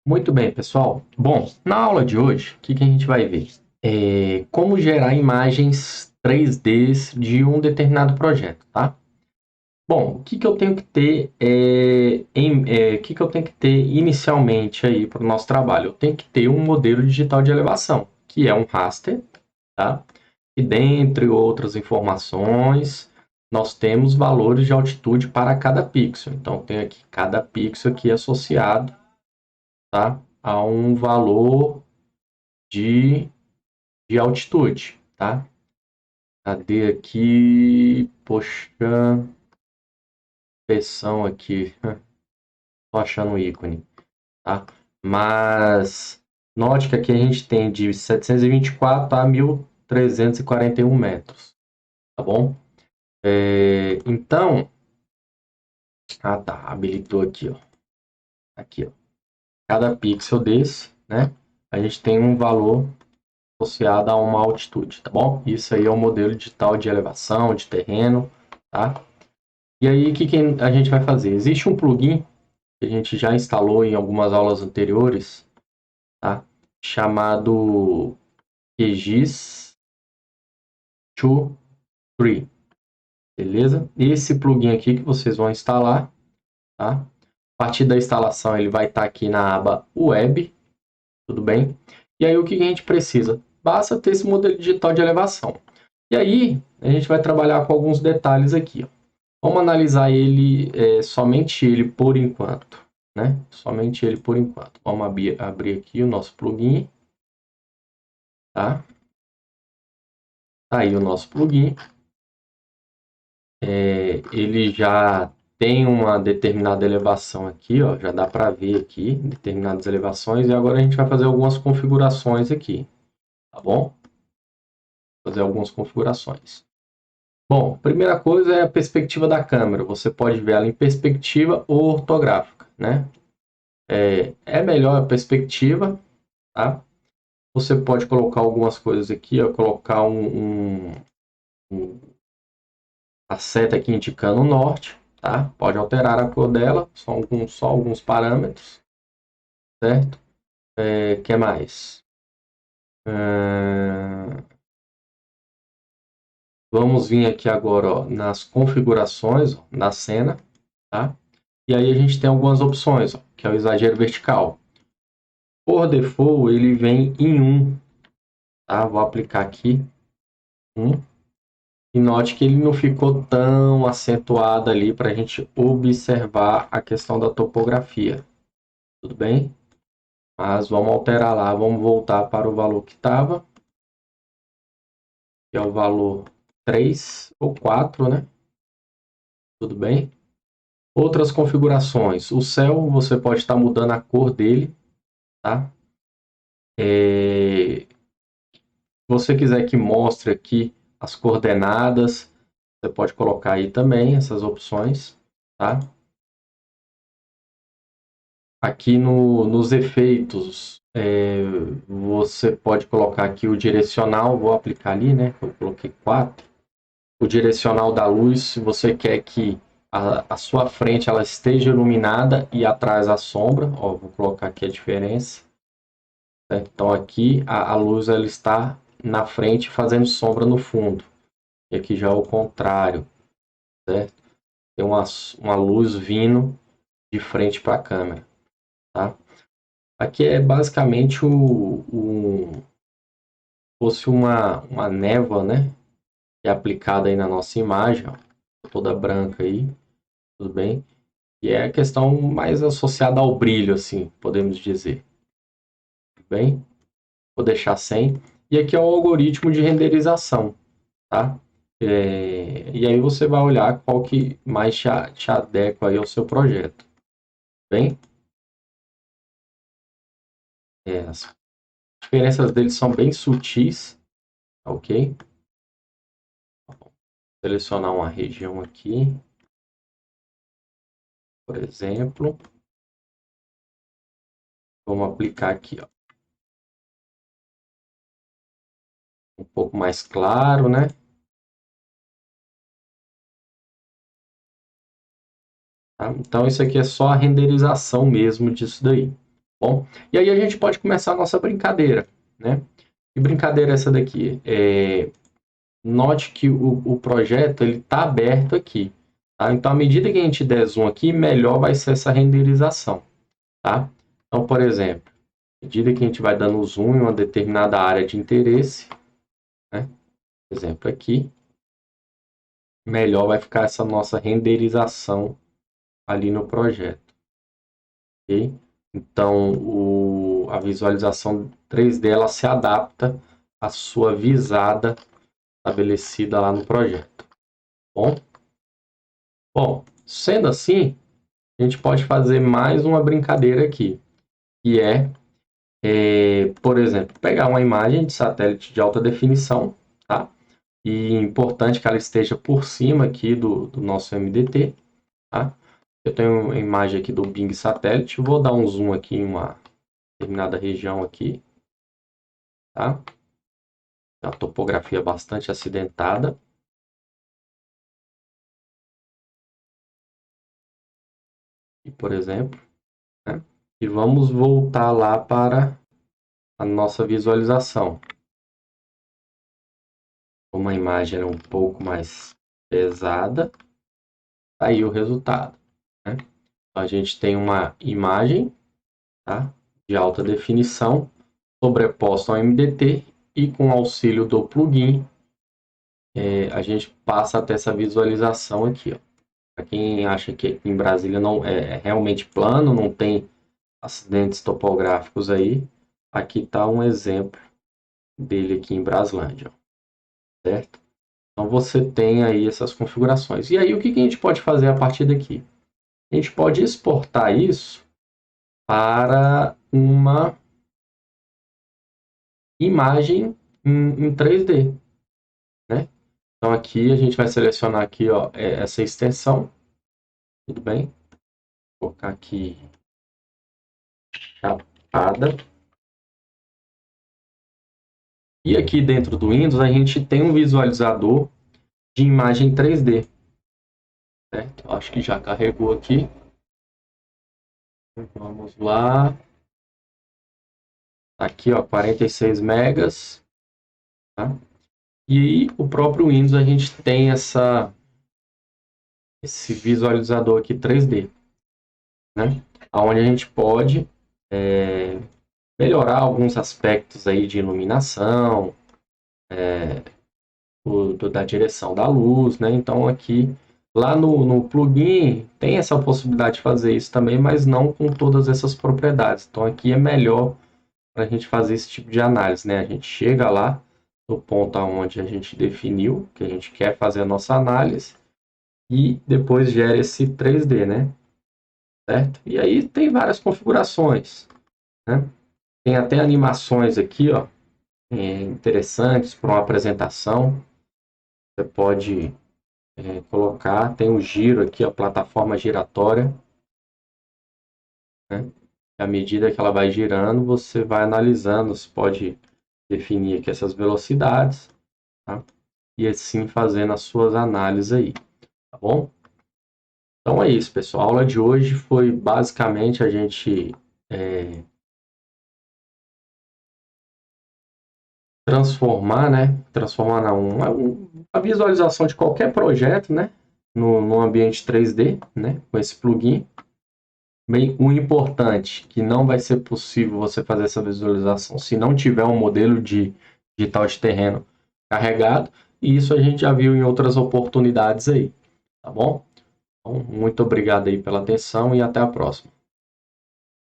Muito bem, pessoal. Bom, na aula de hoje, o que a gente vai ver? Como gerar imagens 3Ds de um determinado projeto, tá? Bom, o que eu tenho que ter que eu tenho que ter inicialmente aí para o nosso trabalho? Eu tenho que ter um modelo digital de elevação, que é um raster, tá? E dentre outras informações, nós temos valores de altitude para cada pixel. Então, tem aqui cada pixel aqui associado, tá, a um valor de, de altitude, tá? Cadê aqui? Poxa, pressão aqui. Tô achando o ícone, tá? Mas note que aqui a gente tem de 724 a 1341 metros, tá bom? Então, tá, habilitou aqui, ó. Aqui, ó. Cada pixel desse, né? A gente tem um valor associado a uma altitude, tá bom? Isso aí é o modelo digital de elevação, de terreno, tá? E aí, o que a gente vai fazer? Existe um plugin que a gente já instalou em algumas aulas anteriores, tá? Chamado QGIS 2.3, beleza? Esse plugin aqui que vocês vão instalar, tá? A partir da instalação, ele vai estar aqui na aba Web, tudo bem? E aí, o que a gente precisa? Basta ter esse modelo digital de elevação. E aí, a gente vai trabalhar com alguns detalhes aqui, ó. Vamos analisar ele, somente ele por enquanto, né? Somente ele por enquanto. Vamos abrir aqui o nosso plugin, tá? Tá aí o nosso plugin. Ele já tem uma determinada elevação aqui, ó. Já dá para ver aqui determinadas elevações. E agora a gente vai fazer algumas configurações aqui, tá bom? Fazer algumas configurações. Bom, primeira coisa é a perspectiva da câmera. Você pode ver ela em perspectiva ou ortográfica, né? É melhor a perspectiva, tá? Você pode colocar algumas coisas aqui, ó, colocar a seta aqui indicando o norte, tá? Pode alterar a cor dela, só alguns parâmetros, certo? Que mais? Vamos vir aqui agora, ó, nas configurações, ó, da cena, tá? E aí a gente tem algumas opções, ó, que é o exagero vertical. Por default, ele vem em 1, tá? Vou aplicar aqui 1. E note que ele não ficou tão acentuado ali para a gente observar a questão da topografia. Tudo bem? Mas vamos alterar lá, vamos voltar para o valor que estava, que é o valor 3 ou 4, né? Tudo bem? Outras configurações. O céu, você pode estar mudando a cor dele, tá? Se você quiser que mostre aqui as coordenadas, você pode colocar aí também essas opções, tá? Aqui nos efeitos, você pode colocar aqui o direcional, vou aplicar ali, né? Eu coloquei 4. O direcional da luz, se você quer que a sua frente ela esteja iluminada e atrás a sombra, ó, vou colocar aqui a diferença. Certo? Então aqui a luz ela está na frente fazendo sombra no fundo. E aqui já é o contrário, certo? Tem uma luz vindo de frente para a câmera, tá? Aqui é basicamente fosse uma névoa, né? Que é aplicada aí na nossa imagem, ó, toda branca aí, tudo bem? E é a questão mais associada ao brilho, assim, podemos dizer. Tudo bem? Vou deixar sem. E aqui é o algoritmo de renderização, tá? E aí você vai olhar qual que mais te adequa aí ao seu projeto. Bem? As diferenças deles são bem sutis, ok? Selecionar uma região aqui, por exemplo. Vamos aplicar aqui, ó, um pouco mais claro, né? Tá? Então isso aqui é só a renderização mesmo disso daí. Bom, e aí a gente pode começar a nossa brincadeira, né? Que brincadeira é essa daqui? Note que o projeto está aberto aqui. Tá? Então, à medida que a gente der zoom aqui, melhor vai ser essa renderização. Tá? Então, por exemplo, à medida que a gente vai dando zoom em uma determinada área de interesse, né? Por exemplo, aqui, melhor vai ficar essa nossa renderização ali no projeto. Okay? Então, a visualização 3D ela se adapta à sua visada estabelecida lá no projeto. Bom, sendo assim, a gente pode fazer mais uma brincadeira aqui, que por exemplo, pegar uma imagem de satélite de alta definição, tá? E importante que ela esteja por cima aqui do nosso MDT, tá? Eu tenho uma imagem aqui do Bing satélite, vou dar um zoom aqui em uma determinada região aqui, tá? É uma topografia bastante acidentada. E, por exemplo, né? E vamos voltar lá para a nossa visualização. Uma imagem um pouco mais pesada, tá aí o resultado, né? A gente tem uma imagem, tá, de alta definição sobreposta ao MDT e com o auxílio do plugin a gente passa a ter essa visualização aqui. Para quem acha que em Brasília não é realmente plano, não tem acidentes topográficos aí, aqui está um exemplo dele aqui em Braslândia, certo? Então você tem aí essas configurações. E aí o que a gente pode fazer a partir daqui? A gente pode exportar isso para uma imagem em 3D, né? Então aqui a gente vai selecionar aqui, ó, essa extensão, tudo bem? Vou colocar aqui Chapada. E aqui dentro do Windows a gente tem um visualizador de imagem 3D, certo? Acho que já carregou aqui. Vamos lá. Aqui, ó, 46 megas, tá? E o próprio Windows a gente tem esse visualizador aqui 3D, né? Onde a gente pode melhorar alguns aspectos aí de iluminação, da direção da luz, né? Então aqui, lá no plugin, tem essa possibilidade de fazer isso também, mas não com todas essas propriedades. Então aqui é melhor para a gente fazer esse tipo de análise, né? A gente chega lá no ponto onde a gente definiu que a gente quer fazer a nossa análise e depois gera esse 3D, né? Certo? E aí tem várias configurações, né? Tem até animações aqui, ó, interessantes para uma apresentação. Você pode colocar, tem o giro aqui, a plataforma giratória, né? À medida que ela vai girando, você vai analisando, você pode definir aqui essas velocidades, tá? E assim fazendo as suas análises aí, tá bom? Então é isso, pessoal. A aula de hoje foi basicamente a gente transformar, né? Transformar a visualização de qualquer projeto, né? No ambiente 3D, né? Com esse plugin. Bem, o importante que não vai ser possível você fazer essa visualização se não tiver um modelo digital de terreno carregado. E isso a gente já viu em outras oportunidades aí, tá bom? Então, muito obrigado aí pela atenção e até a próxima.